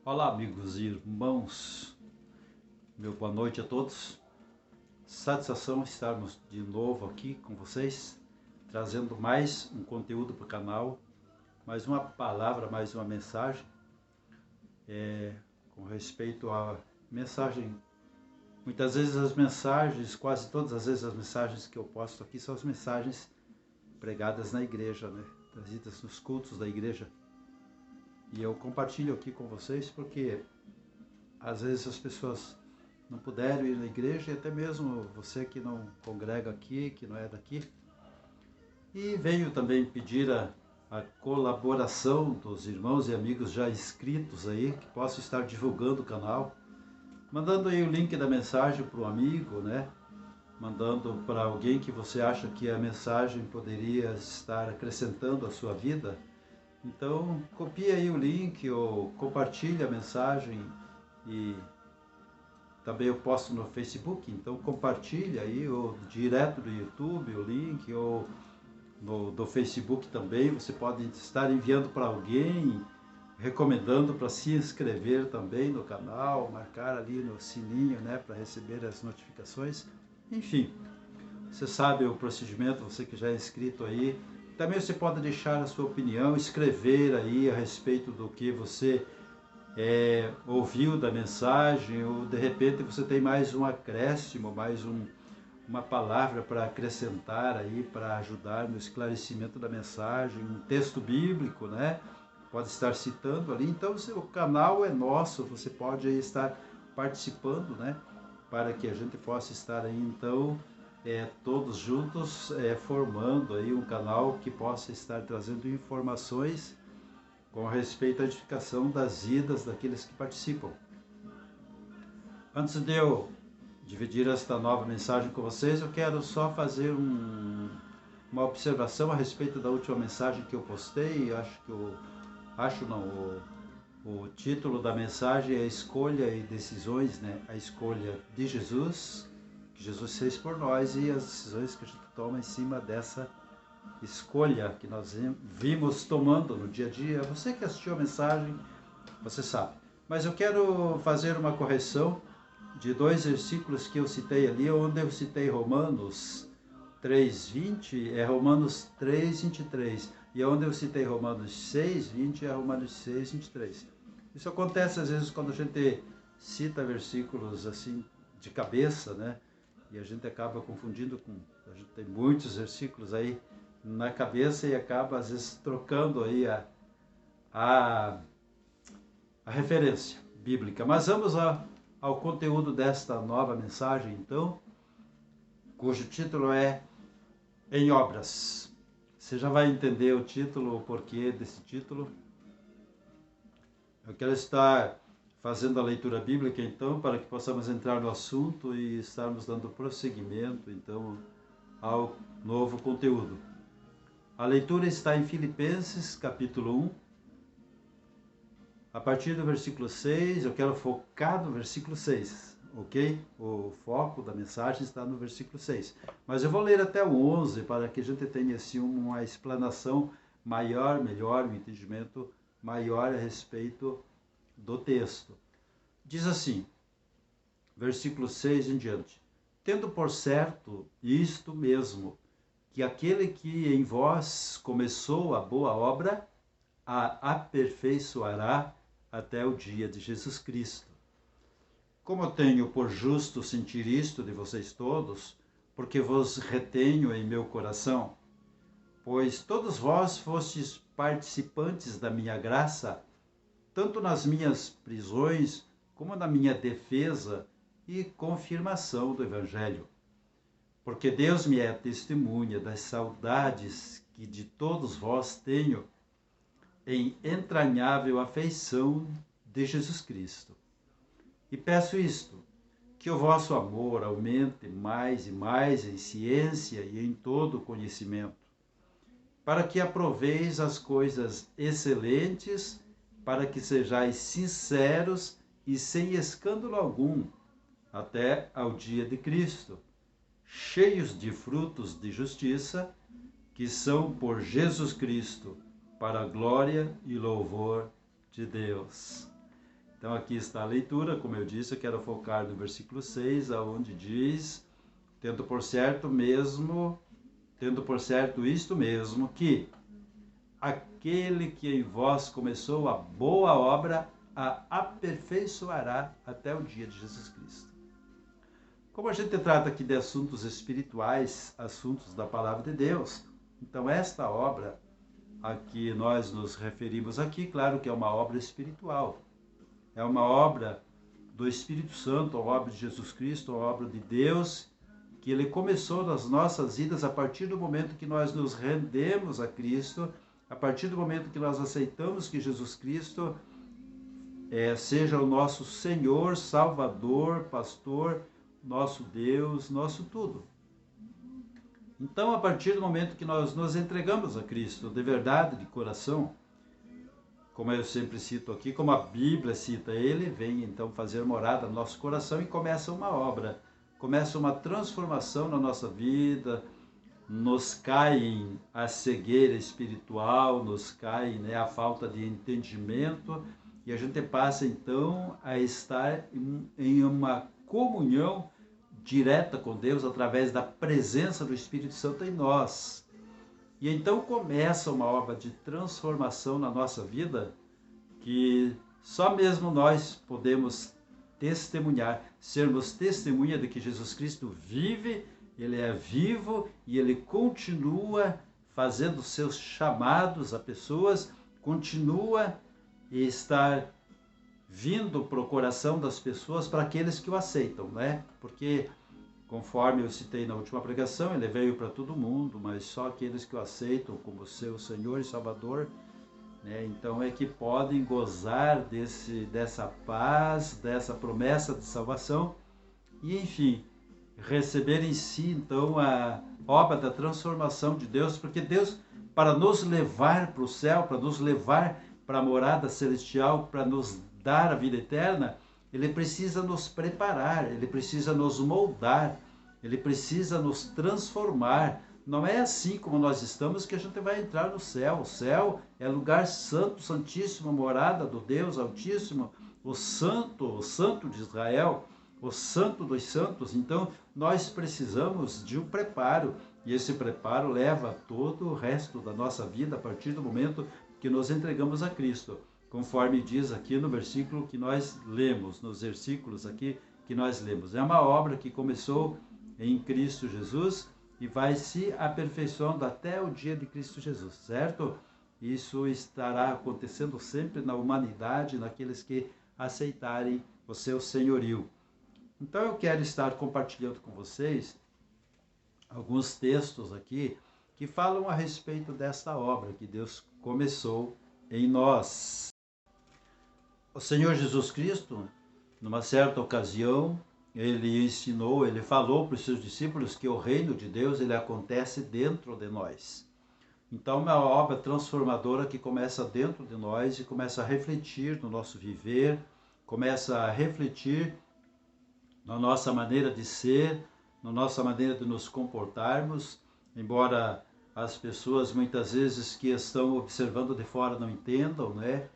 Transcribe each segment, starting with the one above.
Olá, amigos e irmãos, meu boa noite a todos. Satisfação estarmos de novo aqui com vocês, trazendo mais um conteúdo para o canal, mais uma palavra, mais uma mensagem, com respeito à mensagem. Muitas vezes as mensagens, quase todas as vezes as mensagens que eu posto aqui são as mensagens pregadas na igreja, né? Trazidas nos cultos da igreja. E eu compartilho aqui com vocês porque às vezes as pessoas não puderam ir na igreja, e até mesmo você que não congrega aqui, que não é daqui. E veio também pedir a colaboração dos irmãos e amigos já inscritos aí, que possam estar divulgando o canal, mandando aí o link da mensagem para um amigo, né? Mandando para alguém que você acha que a mensagem poderia estar acrescentando à sua vida. Então, copie aí o link ou compartilhe a mensagem. E também eu posto no Facebook, então compartilhe aí, ou direto do YouTube o link, ou do Facebook também. Você pode estar enviando para alguém, recomendando para se inscrever também no canal, marcar ali no sininho, né, para receber as notificações. Enfim, você sabe o procedimento, você que já é inscrito aí. Também você pode deixar a sua opinião, escrever aí a respeito do que você ouviu da mensagem, ou de repente você tem mais um acréscimo, mais uma palavra para acrescentar aí, para ajudar no esclarecimento da mensagem, um texto bíblico, né? Pode estar citando ali. Então o canal é nosso, você pode aí estar participando, né? Para que a gente possa estar aí então todos juntos formando aí um canal que possa estar trazendo informações com respeito à edificação das vidas daqueles que participam. Antes de eu dividir esta nova mensagem com vocês, eu quero só fazer uma observação a respeito da última mensagem que eu postei. O título da mensagem é Escolha e Decisões, né? A escolha de Jesus, que Jesus fez por nós, e as decisões que a gente toma em cima dessa escolha que nós vimos tomando no dia a dia. Você que assistiu a mensagem, você sabe. Mas eu quero fazer uma correção de dois versículos que eu citei ali, onde eu citei Romanos 3:20, é Romanos 3:23, e onde eu citei Romanos 6:20, é Romanos 6:23. Isso acontece às vezes quando a gente cita versículos assim de cabeça, né? E a gente acaba confundindo com... A gente tem muitos versículos aí na cabeça e acaba às vezes trocando aí a referência bíblica. Mas vamos ao conteúdo desta nova mensagem, então, cujo título é Em Obras. Você já vai entender o título, o porquê desse título. Eu quero estar fazendo a leitura bíblica, então, para que possamos entrar no assunto e estarmos dando prosseguimento, então, ao novo conteúdo. A leitura está em Filipenses, capítulo 1, a partir do versículo 6, eu quero focar no versículo 6, ok? O foco da mensagem está no versículo 6. Mas eu vou ler até o 11, para que a gente tenha assim uma explanação maior, melhor, um entendimento maior a respeito do texto. Diz assim, versículo 6 em diante: Tendo por certo isto mesmo, que aquele que em vós começou a boa obra, a aperfeiçoará até o dia de Jesus Cristo. Como eu tenho por justo sentir isto de vocês todos, porque vos retenho em meu coração, pois todos vós fostes participantes da minha graça, tanto nas minhas prisões, como na minha defesa e confirmação do Evangelho. Porque Deus me é testemunha das saudades que de todos vós tenho, em entranhável afeição de Jesus Cristo. E peço isto, que o vosso amor aumente mais e mais em ciência e em todo conhecimento, para que aproveis as coisas excelentes, para que sejais sinceros e sem escândalo algum, até ao dia de Cristo, cheios de frutos de justiça, que são por Jesus Cristo, para a glória e louvor de Deus. Então aqui está a leitura, como eu disse, eu quero focar no versículo 6, aonde diz: tendo por certo isto mesmo, que aquele que em vós começou a boa obra, a aperfeiçoará até o dia de Jesus Cristo. Como a gente trata aqui de assuntos espirituais, assuntos da palavra de Deus, então esta obra a que nós nos referimos aqui, claro que é uma obra espiritual. É uma obra do Espírito Santo, a obra de Jesus Cristo, a obra de Deus, que Ele começou nas nossas vidas a partir do momento que nós nos rendemos a Cristo, a partir do momento que nós aceitamos que Jesus Cristo seja o nosso Senhor, Salvador, Pastor, nosso Deus, nosso tudo. Então, a partir do momento que nós nos entregamos a Cristo, de verdade, de coração, como eu sempre cito aqui, como a Bíblia cita, Ele vem então fazer morada no nosso coração e começa uma obra, começa uma transformação na nossa vida, nos cai a cegueira espiritual, nos cai a falta de entendimento, e a gente passa então a estar em uma comunhão direta com Deus através da presença do Espírito Santo em nós. E então começa uma obra de transformação na nossa vida que só mesmo nós podemos testemunhar, sermos testemunha de que Jesus Cristo vive, Ele é vivo e Ele continua fazendo seus chamados a pessoas, continua a estar vindo para o coração das pessoas, para aqueles que o aceitam, né? Porque, conforme eu citei na última pregação, Ele veio para todo mundo, mas só aqueles que o aceitam como seu Senhor e Salvador, né? Então é que podem gozar dessa paz, dessa promessa de salvação e, enfim, receber em si, então, a obra da transformação de Deus, porque Deus, para nos levar para o céu, para nos levar para a morada celestial, para nos dar a vida eterna, Ele precisa nos preparar, Ele precisa nos moldar, Ele precisa nos transformar. Não é assim como nós estamos que a gente vai entrar no céu. O céu é lugar santo, santíssimo, morada do Deus Altíssimo, o santo de Israel, o santo dos santos. Então, nós precisamos de um preparo, e esse preparo leva todo o resto da nossa vida a partir do momento que nos entregamos a Cristo, conforme diz aqui no versículo que nós lemos, nos versículos aqui que nós lemos. É uma obra que começou em Cristo Jesus e vai se aperfeiçoando até o dia de Cristo Jesus, certo? Isso estará acontecendo sempre na humanidade, naqueles que aceitarem o seu senhorio. Então eu quero estar compartilhando com vocês alguns textos aqui que falam a respeito desta obra que Deus começou em nós. O Senhor Jesus Cristo, numa certa ocasião, Ele falou para os seus discípulos que o reino de Deus, ele acontece dentro de nós. Então, é uma obra transformadora que começa dentro de nós e começa a refletir no nosso viver, começa a refletir na nossa maneira de ser, na nossa maneira de nos comportarmos, embora as pessoas muitas vezes que estão observando de fora não entendam, né?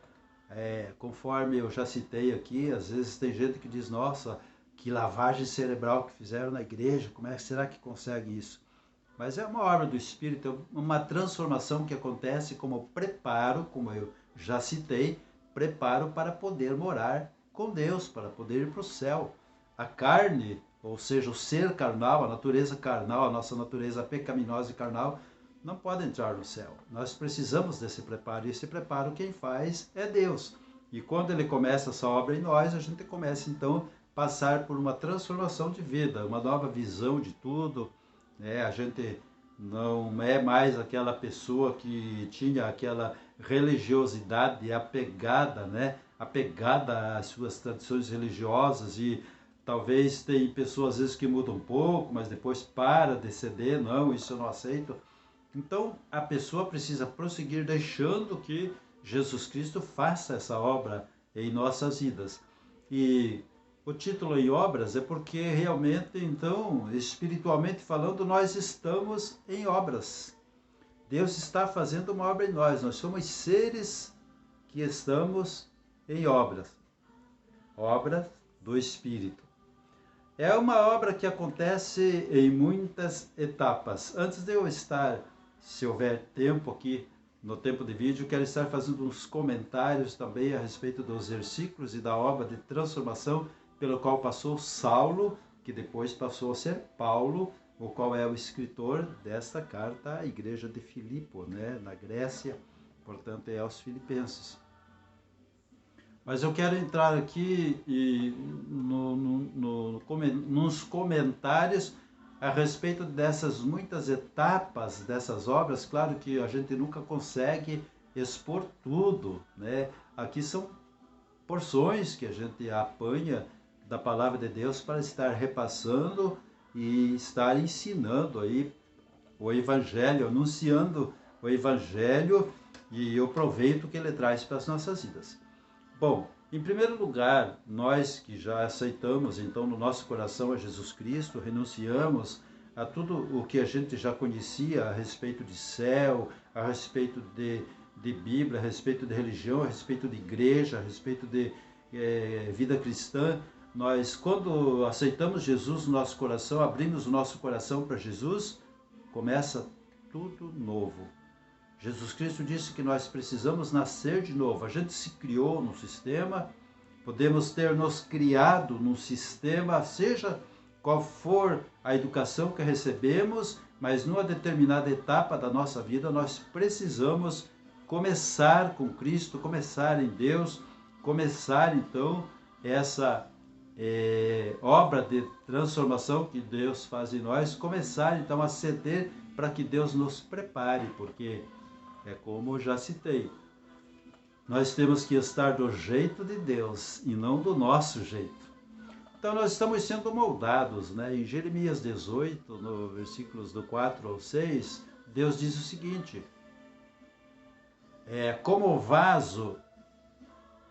Conforme eu já citei aqui, às vezes tem gente que diz, nossa, que lavagem cerebral que fizeram na igreja, como é que será que consegue isso? Mas é uma obra do Espírito, é uma transformação que acontece como preparo, como eu já citei, preparo para poder morar com Deus, para poder ir para o céu. A carne, ou seja, o ser carnal, a natureza carnal, a nossa natureza pecaminosa e carnal, não pode entrar no céu. Nós precisamos desse preparo, e esse preparo quem faz é Deus. E quando Ele começa essa obra em nós, a gente começa então passar por uma transformação de vida, uma nova visão de tudo, né? A gente não é mais aquela pessoa que tinha aquela religiosidade apegada, né? Apegada às suas tradições religiosas, e talvez tem pessoas às vezes que mudam um pouco, mas depois para de ceder, não, isso eu não aceito. Então a pessoa precisa prosseguir deixando que Jesus Cristo faça essa obra em nossas vidas. E o título em obras é porque realmente, então, espiritualmente falando, nós estamos em obras. Deus está fazendo uma obra em nós. Nós somos seres que estamos em obras. obra do Espírito. É uma obra que acontece em muitas etapas. Antes de eu estar, se houver tempo aqui, no tempo de vídeo, quero estar fazendo uns comentários também a respeito dos versículos e da obra de transformação pelo qual passou Saulo, que depois passou a ser Paulo, o qual é o escritor desta carta à igreja de Filipo, né, na Grécia, portanto é aos filipenses. Mas eu quero entrar aqui nos comentários a respeito dessas muitas etapas dessas obras. Claro que a gente nunca consegue expor tudo, né? Aqui são porções que a gente apanha da palavra de Deus para estar repassando e estar ensinando aí o Evangelho, anunciando o Evangelho e o proveito que ele traz para as nossas vidas. Bom, em primeiro lugar, nós que já aceitamos então no nosso coração a Jesus Cristo, renunciamos a tudo o que a gente já conhecia a respeito de céu, a respeito de Bíblia, a respeito de religião, a respeito de igreja, a respeito de vida cristã. Nós, quando aceitamos Jesus no nosso coração, abrimos o nosso coração para Jesus, começa tudo novo. Jesus Cristo disse que nós precisamos nascer de novo. A gente se criou num sistema, podemos ter nos criado num sistema, seja qual for a educação que recebemos, mas numa determinada etapa da nossa vida nós precisamos começar com Cristo, começar em Deus, começar então essa obra de transformação que Deus faz em nós, começar então a ceder para que Deus nos prepare, porque é como já citei, nós temos que estar do jeito de Deus e não do nosso jeito. Então nós estamos sendo moldados, né? Em Jeremias 18, no versículos do 4 ao 6, Deus diz o seguinte: como o vaso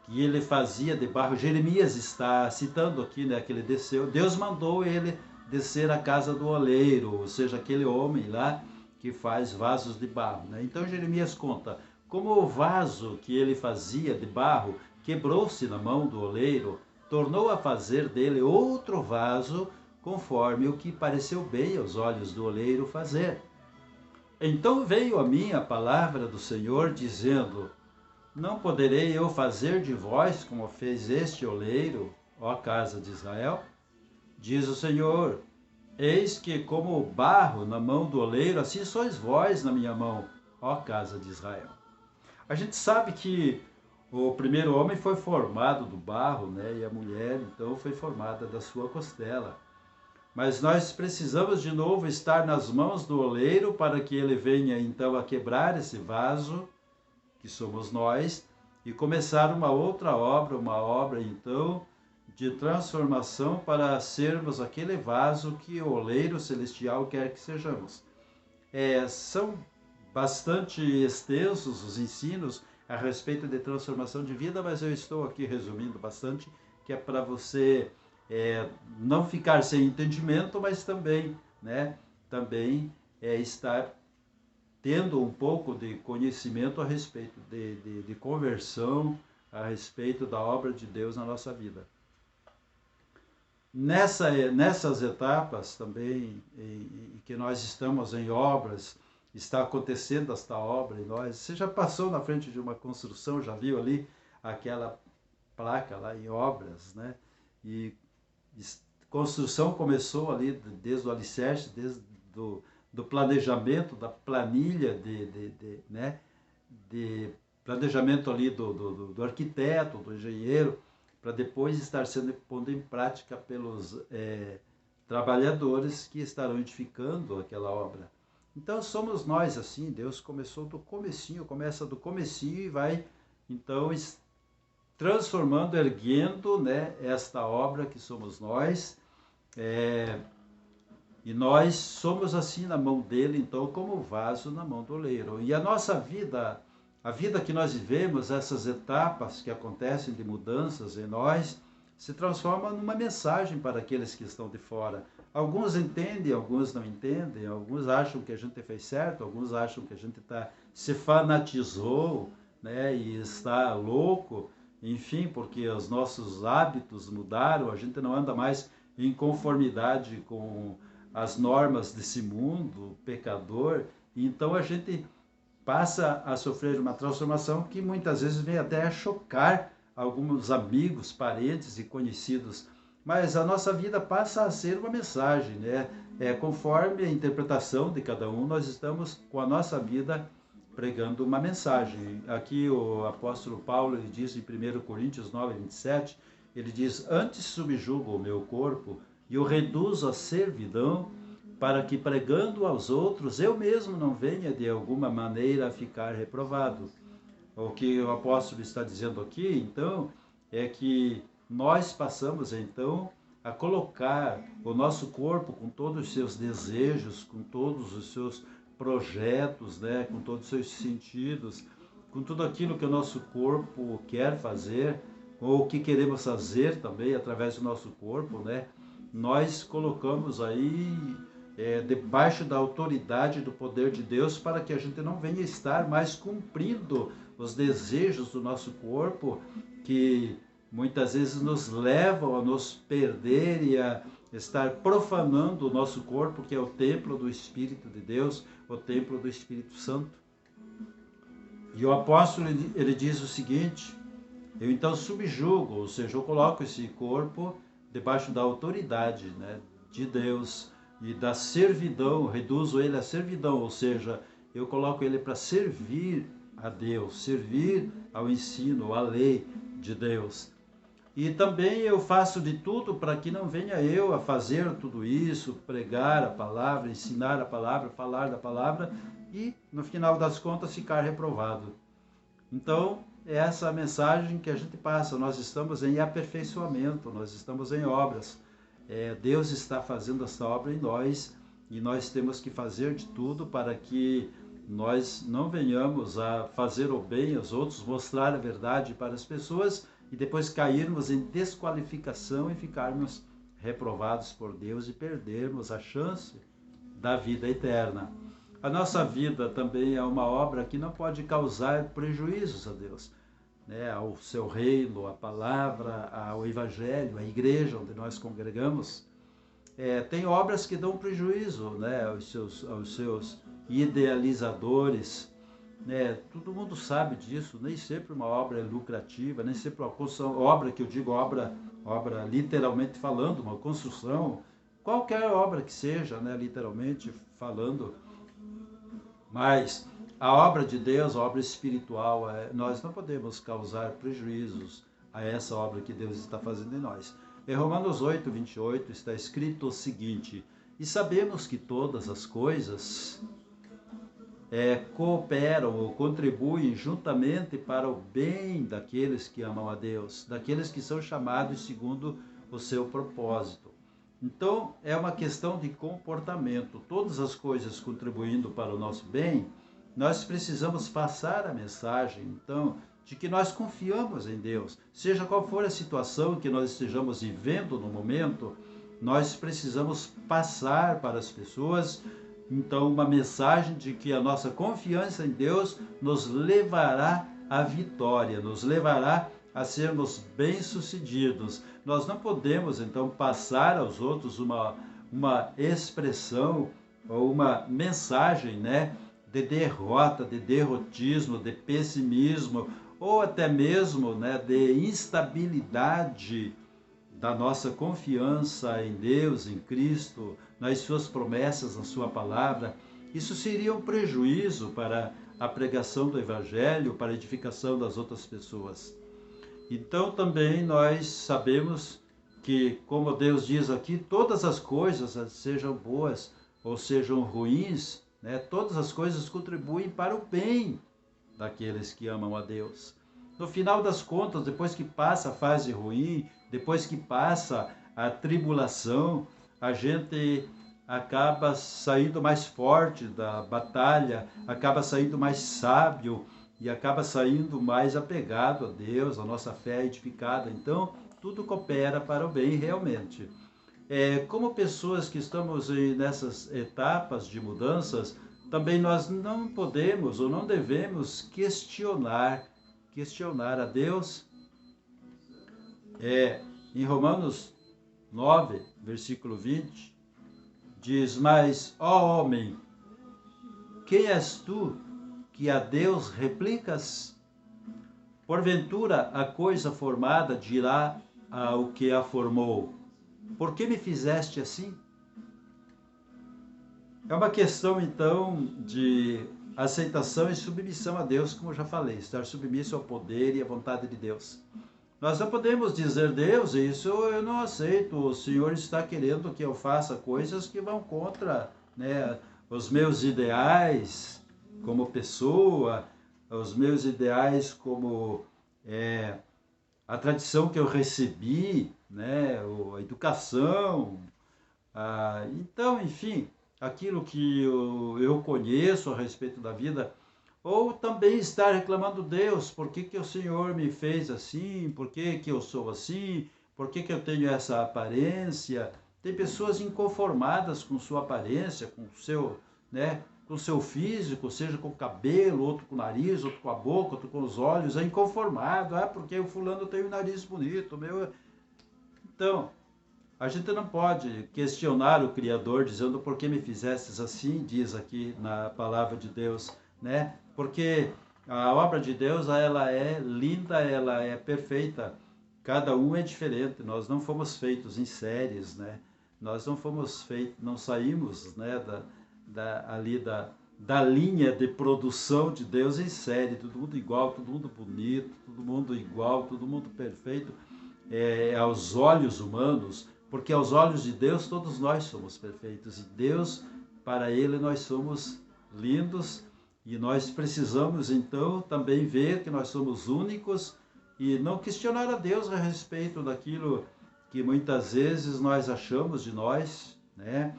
que ele fazia de barro, Jeremias está citando aqui, né, que ele desceu, Deus mandou ele descer à casa do oleiro, ou seja, aquele homem lá que faz vasos de barro, né? Então Jeremias conta como o vaso que ele fazia de barro quebrou-se na mão do oleiro, tornou a fazer dele outro vaso conforme o que pareceu bem aos olhos do oleiro fazer. Então veio a mim a palavra do Senhor dizendo: não poderei eu fazer de vós como fez este oleiro, ó casa de Israel? Diz o Senhor: eis que como o barro na mão do oleiro, assim sois vós na minha mão, ó casa de Israel. A gente sabe que o primeiro homem foi formado do barro, né? E a mulher, então, foi formada da sua costela. Mas nós precisamos de novo estar nas mãos do oleiro para que ele venha, então, a quebrar esse vaso, que somos nós, e começar uma outra obra, então, de transformação para sermos aquele vaso que o oleiro celestial quer que sejamos. São bastante extensos os ensinos a respeito de transformação de vida, mas eu estou aqui resumindo bastante, que é para você não ficar sem entendimento, mas também, né, estar tendo um pouco de conhecimento a respeito de conversão, a respeito da obra de Deus na nossa vida. Nessas etapas também em que nós estamos em obras, está acontecendo esta obra em nós. Você já passou na frente de uma construção, já viu ali aquela placa lá em obras, né? E construção começou ali desde o alicerce, desde do planejamento, da planilha de planejamento ali do arquiteto, do engenheiro, para depois estar sendo pondo em prática pelos trabalhadores que estarão edificando aquela obra. Então somos nós assim, Deus começou do comecinho, começa do comecinho e vai então transformando, erguendo, né, esta obra que somos nós, e nós somos assim na mão dele, então, como o vaso na mão do oleiro. E a nossa vida, a vida que nós vivemos, essas etapas que acontecem de mudanças em nós, se transforma numa mensagem para aqueles que estão de fora. Alguns entendem, alguns não entendem, alguns acham que a gente fez certo, alguns acham que a gente se fanatizou, né, e está louco, enfim, porque os nossos hábitos mudaram, a gente não anda mais em conformidade com as normas desse mundo pecador, então a gente passa a sofrer uma transformação que muitas vezes vem até a chocar alguns amigos, parentes e conhecidos. Mas a nossa vida passa a ser uma mensagem, né? Conforme a interpretação de cada um, nós estamos com a nossa vida pregando uma mensagem. Aqui o apóstolo Paulo ele diz em 1 Coríntios 9, 27, ele diz: antes subjugo o meu corpo e o reduzo à servidão, para que pregando aos outros eu mesmo não venha de alguma maneira a ficar reprovado. O que o apóstolo está dizendo aqui, então, é que nós passamos, então, a colocar o nosso corpo com todos os seus desejos, com todos os seus projetos, né, com todos os seus sentidos, com tudo aquilo que o nosso corpo quer fazer, ou o que queremos fazer também através do nosso corpo, né, nós colocamos aí debaixo da autoridade do poder de Deus, para que a gente não venha estar mais cumprindo os desejos do nosso corpo, que muitas vezes nos levam a nos perder e a estar profanando o nosso corpo, que é o templo do Espírito de Deus, o templo do Espírito Santo. E o apóstolo ele diz o seguinte: eu então subjugo, ou seja, eu coloco esse corpo debaixo da autoridade, né, de Deus e da servidão, reduzo ele à servidão, ou seja, eu coloco ele para servir a Deus, servir ao ensino, à lei de Deus. E também eu faço de tudo para que não venha eu a fazer tudo isso, pregar a palavra, ensinar a palavra, falar da palavra e, no final das contas, ficar reprovado. Então, é essa a mensagem que a gente passa. Nós estamos em aperfeiçoamento, nós estamos em obras. Deus está fazendo essa obra em nós e nós temos que fazer de tudo para que nós não venhamos a fazer o bem aos outros, mostrar a verdade para as pessoas e depois cairmos em desqualificação e ficarmos reprovados por Deus e perdermos a chance da vida eterna. A nossa vida também é uma obra que não pode causar prejuízos a Deus, né, ao seu reino, à palavra, ao evangelho, à igreja onde nós congregamos. Tem obras que dão prejuízo, né, aos seus idealizadores, né? Todo mundo sabe disso. Nem sempre uma obra é lucrativa, nem sempre uma construção, obra que eu digo obra literalmente falando, uma construção, qualquer obra que seja, né, literalmente falando, mas a obra de Deus, a obra espiritual, nós não podemos causar prejuízos a essa obra que Deus está fazendo em nós. Em Romanos 8, 28 está escrito o seguinte: e sabemos que todas as coisas cooperam ou contribuem juntamente para o bem daqueles que amam a Deus, daqueles que são chamados segundo o seu propósito. Então, é uma questão de comportamento. Todas as coisas contribuindo para o nosso bem, nós precisamos passar a mensagem, então, de que nós confiamos em Deus. Seja qual for a situação que nós estejamos vivendo no momento, nós precisamos passar para as pessoas, então, uma mensagem de que a nossa confiança em Deus nos levará à vitória, nos levará a sermos bem-sucedidos. Nós não podemos, então, passar aos outros uma expressão ou uma mensagem, né, de derrota, de derrotismo, de pessimismo, ou até mesmo, né, de instabilidade da nossa confiança em Deus, em Cristo, nas suas promessas, na sua palavra. Isso seria um prejuízo para a pregação do Evangelho, para a edificação das outras pessoas. Então também nós sabemos que, como Deus diz aqui, todas as coisas, sejam boas ou sejam ruins, né, todas as coisas contribuem para o bem daqueles que amam a Deus. No final das contas, depois que passa a fase ruim, depois que passa a tribulação, a gente acaba saindo mais forte da batalha, acaba saindo mais sábio e acaba saindo mais apegado a Deus, a nossa fé edificada. Então, tudo coopera para o bem realmente. Como pessoas que estamos nessas etapas de mudanças, também nós não podemos ou não devemos questionar a Deus Em Romanos 9, versículo 20, diz: mas, ó homem, quem és tu que a Deus replicas? Porventura a coisa formada dirá ao que a formou: por que me fizeste assim? É uma questão, então, de aceitação e submissão a Deus, como eu já falei, estar submisso ao poder e à vontade de Deus. Nós não podemos dizer: Deus, isso eu não aceito, o Senhor está querendo que eu faça coisas que vão contra, né, os meus ideais como pessoa, os meus ideais como a tradição que eu recebi, né, a educação, então, enfim, aquilo que eu conheço a respeito da vida. Ou também estar reclamando: Deus, por que o Senhor me fez assim? Por que eu sou assim? Por que eu tenho essa aparência? Tem pessoas inconformadas com sua aparência, com seu, né, com seu físico, seja com o cabelo, outro com o nariz, outro com a boca, outro com os olhos, é inconformado. Porque o fulano tem o nariz bonito, meu. Então, a gente não pode questionar o Criador dizendo: por que me fizestes assim? Diz aqui na palavra de Deus, né? Porque a obra de Deus, ela é linda, ela é perfeita. Cada um é diferente. Nós não fomos feitos em séries, né? Nós não fomos feitos, não saímos, né, da linha de produção de Deus em série. Todo mundo igual, todo mundo bonito, todo mundo igual, todo mundo perfeito, aos olhos humanos. Porque aos olhos de Deus todos nós somos perfeitos. E Deus, para Ele, nós somos lindos. E nós precisamos, então, também ver que nós somos únicos e não questionar a Deus a respeito daquilo que muitas vezes nós achamos de nós, né?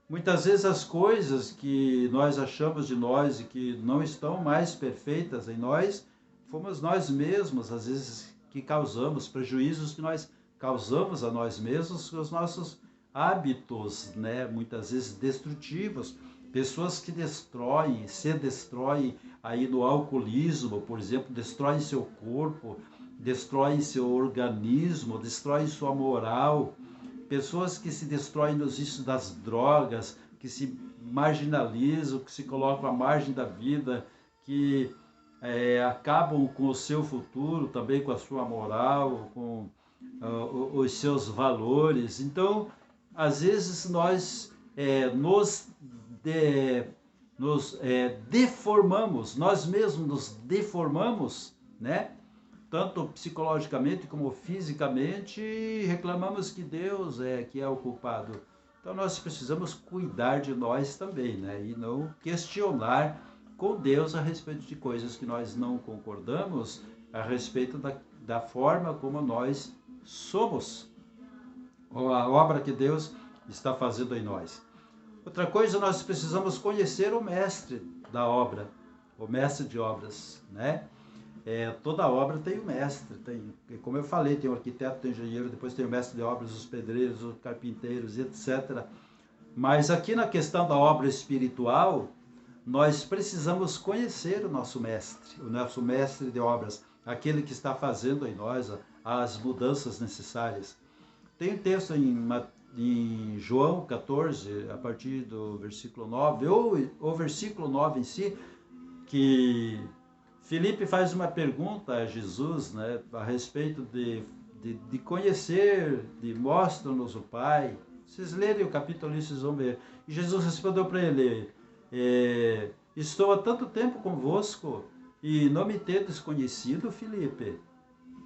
Muitas vezes as coisas que nós achamos de nós e que não estão mais perfeitas em nós, fomos nós mesmos, às vezes, que causamos, prejuízos que nós causamos a nós mesmos com os nossos hábitos, né? Muitas vezes destrutivos. Pessoas que se destroem aí no alcoolismo, por exemplo, destroem seu corpo, destroem seu organismo, destroem sua moral. Pessoas que se destroem nos vícios das drogas, que se marginalizam, que se colocam à margem da vida, que acabam com o seu futuro, também com a sua moral, com os seus valores. Então, às vezes nós nos deformamos, nós mesmos nos deformamos, né? Tanto psicologicamente como fisicamente, e reclamamos que Deus que é o culpado. Então nós precisamos cuidar de nós também, né? E não questionar com Deus a respeito de coisas que nós não concordamos, a respeito da forma como nós somos, a obra que Deus está fazendo em nós. Outra coisa, nós precisamos conhecer o mestre da obra, o mestre de obras, né? Toda obra tem o mestre, como eu falei, tem o arquiteto, tem o engenheiro, depois tem o mestre de obras, os pedreiros, os carpinteiros, etc. Mas aqui na questão da obra espiritual, nós precisamos conhecer o nosso mestre de obras, aquele que está fazendo em nós as mudanças necessárias. Tem um texto em João 14, a partir do versículo 9, ou o versículo 9 em si, que Filipe faz uma pergunta a Jesus, né, a respeito de conhecer, de mostra-nos o Pai. Vocês lerem o capítulo ali, vocês vão ver. E Jesus respondeu para ele: estou há tanto tempo convosco e não me tendes conhecido, Filipe?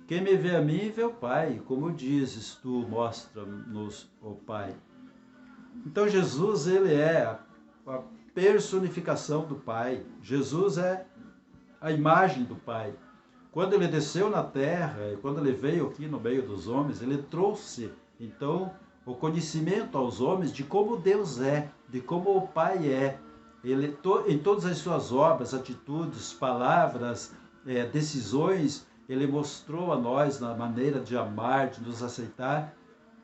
Quem me vê a mim, vê o Pai. Como dizes tu, mostra-nos o Pai. Então Jesus, ele é a personificação do Pai. Jesus é a imagem do Pai. Quando ele desceu na terra, e quando ele veio aqui no meio dos homens, ele trouxe, então, o conhecimento aos homens de como Deus é, de como o Pai é. Ele, em todas as suas obras, atitudes, palavras, decisões, ele mostrou a nós, na maneira de amar, de nos aceitar,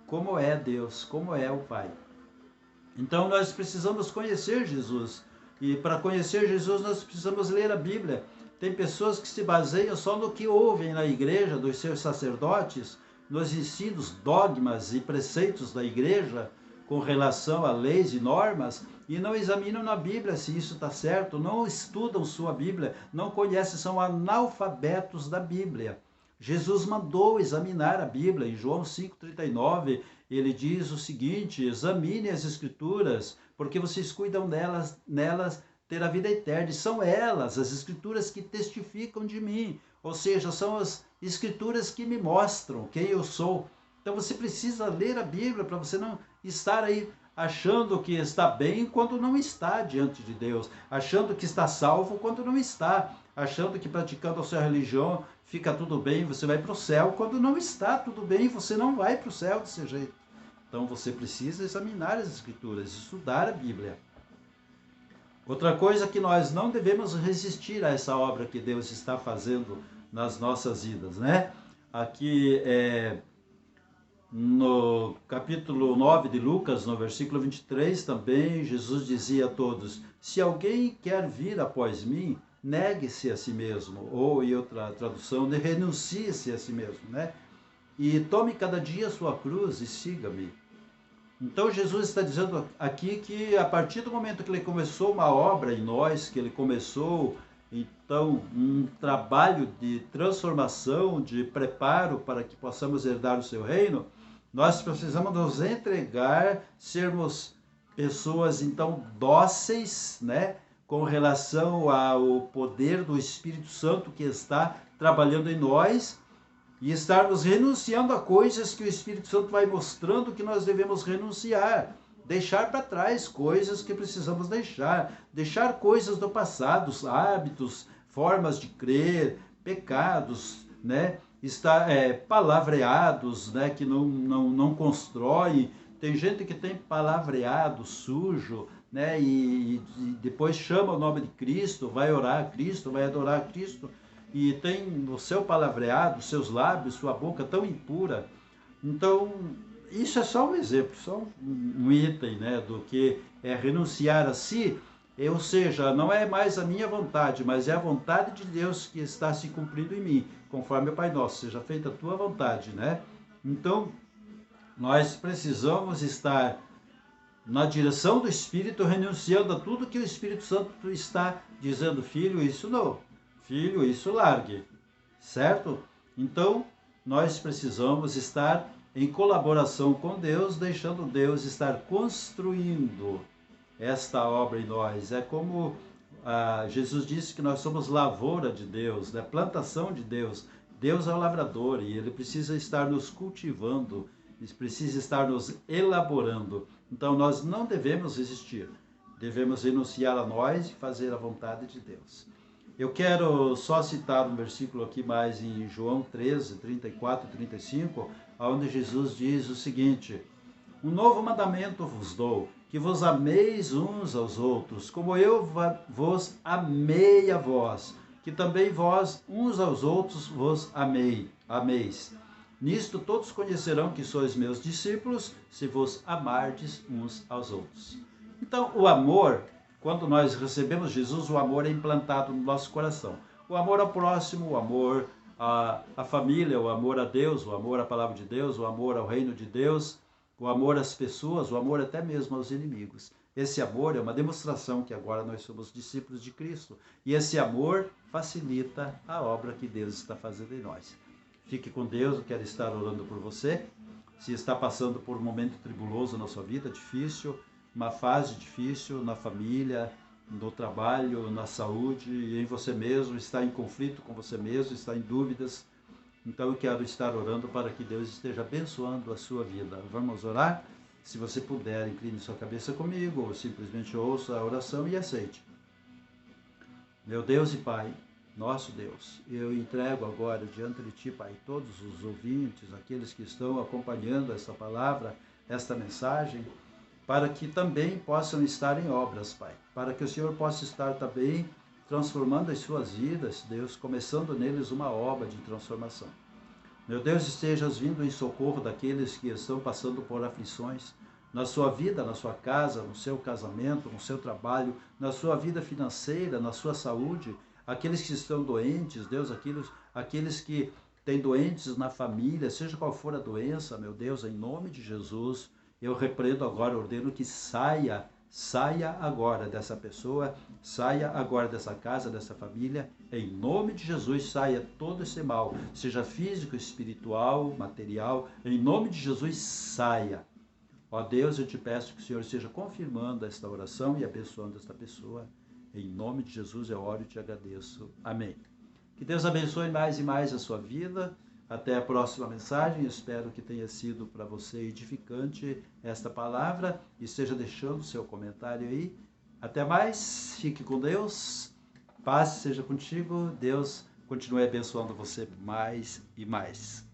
como é Deus, como é o Pai. Então nós precisamos conhecer Jesus. E para conhecer Jesus nós precisamos ler a Bíblia. Tem pessoas que se baseiam só no que ouvem na igreja, dos seus sacerdotes, nos ensinos, dogmas e preceitos da igreja com relação a leis e normas e não examinam na Bíblia se isso está certo, não estudam sua Bíblia, não conhecem, são analfabetos da Bíblia. Jesus mandou examinar a Bíblia. Em João 5,39, ele diz o seguinte: examine as Escrituras, porque vocês cuidam nelas ter a vida eterna. E são elas, as Escrituras, que testificam de mim. Ou seja, são as Escrituras que me mostram quem eu sou. Então você precisa ler a Bíblia para você não estar aí achando que está bem quando não está diante de Deus, achando que está salvo quando não está, achando que praticando a sua religião fica tudo bem, você vai para o céu, quando não está tudo bem, você não vai para o céu desse jeito. Então você precisa examinar as Escrituras, estudar a Bíblia. Outra coisa que nós não devemos resistir a essa obra que Deus está fazendo nas nossas vidas, né? Aqui no capítulo 9 de Lucas, no versículo 23 também, Jesus dizia a todos: se alguém quer vir após mim, negue-se a si mesmo, ou em outra tradução, renuncie-se a si mesmo, né? E tome cada dia a sua cruz e siga-me. Então Jesus está dizendo aqui que a partir do momento que ele começou uma obra em nós, que ele começou então um trabalho de transformação, de preparo para que possamos herdar o seu reino, nós precisamos nos entregar, sermos pessoas então dóceis, né, com relação ao poder do Espírito Santo que está trabalhando em nós, e estarmos renunciando a coisas que o Espírito Santo vai mostrando que nós devemos renunciar, deixar para trás coisas que precisamos deixar coisas do passado, hábitos, formas de crer, pecados, né? Palavreados, né? Que não constroem. Tem gente que tem palavreado sujo, né? E depois chama o nome de Cristo, vai orar a Cristo, vai adorar a Cristo, e tem o seu palavreado, seus lábios, sua boca tão impura. Então, isso é só um exemplo, só um item, né, do que é renunciar a si, ou seja, não é mais a minha vontade, mas é a vontade de Deus que está se cumprindo em mim, conforme o Pai Nosso, seja feita a tua vontade, né? Então, nós precisamos estar na direção do Espírito, renunciando a tudo que o Espírito Santo está dizendo: filho, isso não. Filho, isso largue, certo? Então, nós precisamos estar em colaboração com Deus, deixando Deus estar construindo esta obra em nós. É como Jesus disse que nós somos lavoura de Deus, né? Plantação de Deus. Deus é o lavrador e Ele precisa estar nos cultivando, Ele precisa estar nos elaborando. Então, nós não devemos resistir, devemos renunciar a nós e fazer a vontade de Deus. Eu quero só citar um versículo aqui mais em João 13, 34 e 35, onde Jesus diz o seguinte: um novo mandamento vos dou, que vos ameis uns aos outros, como eu vos amei a vós, que também vós uns aos outros vos ameis. Nisto todos conhecerão que sois meus discípulos, se vos amardes uns aos outros. Então, o amor, quando nós recebemos Jesus, o amor é implantado no nosso coração. O amor ao próximo, o amor à família, o amor a Deus, o amor à palavra de Deus, o amor ao reino de Deus, o amor às pessoas, o amor até mesmo aos inimigos. Esse amor é uma demonstração que agora nós somos discípulos de Cristo. E esse amor facilita a obra que Deus está fazendo em nós. Fique com Deus, eu quero estar orando por você. Se está passando por um momento tribuloso na sua vida, difícil, uma fase difícil na família, no trabalho, na saúde, e em você mesmo, está em conflito com você mesmo, está em dúvidas. Então eu quero estar orando para que Deus esteja abençoando a sua vida. Vamos orar? Se você puder, incline sua cabeça comigo, ou simplesmente ouça a oração e aceite. Meu Deus e Pai, nosso Deus, eu entrego agora diante de Ti, Pai, todos os ouvintes, aqueles que estão acompanhando esta palavra, esta mensagem, para que também possam estar em obras, Pai, para que o Senhor possa estar também transformando as suas vidas, Deus, começando neles uma obra de transformação. Meu Deus, estejas vindo em socorro daqueles que estão passando por aflições na sua vida, na sua casa, no seu casamento, no seu trabalho, na sua vida financeira, na sua saúde, aqueles que estão doentes, Deus, aqueles que tem doentes na família, seja qual for a doença, meu Deus, em nome de Jesus, eu repreendo agora, ordeno que saia agora dessa pessoa, saia agora dessa casa, dessa família, em nome de Jesus, saia todo esse mal, seja físico, espiritual, material, em nome de Jesus, saia. Ó Deus, eu te peço que o Senhor esteja confirmando esta oração e abençoando esta pessoa. Em nome de Jesus eu oro e te agradeço. Amém. Que Deus abençoe mais e mais a sua vida. Até a próxima mensagem. Espero que tenha sido para você edificante esta palavra. E esteja deixando o seu comentário aí. Até mais. Fique com Deus. Paz seja contigo. Deus continue abençoando você mais e mais.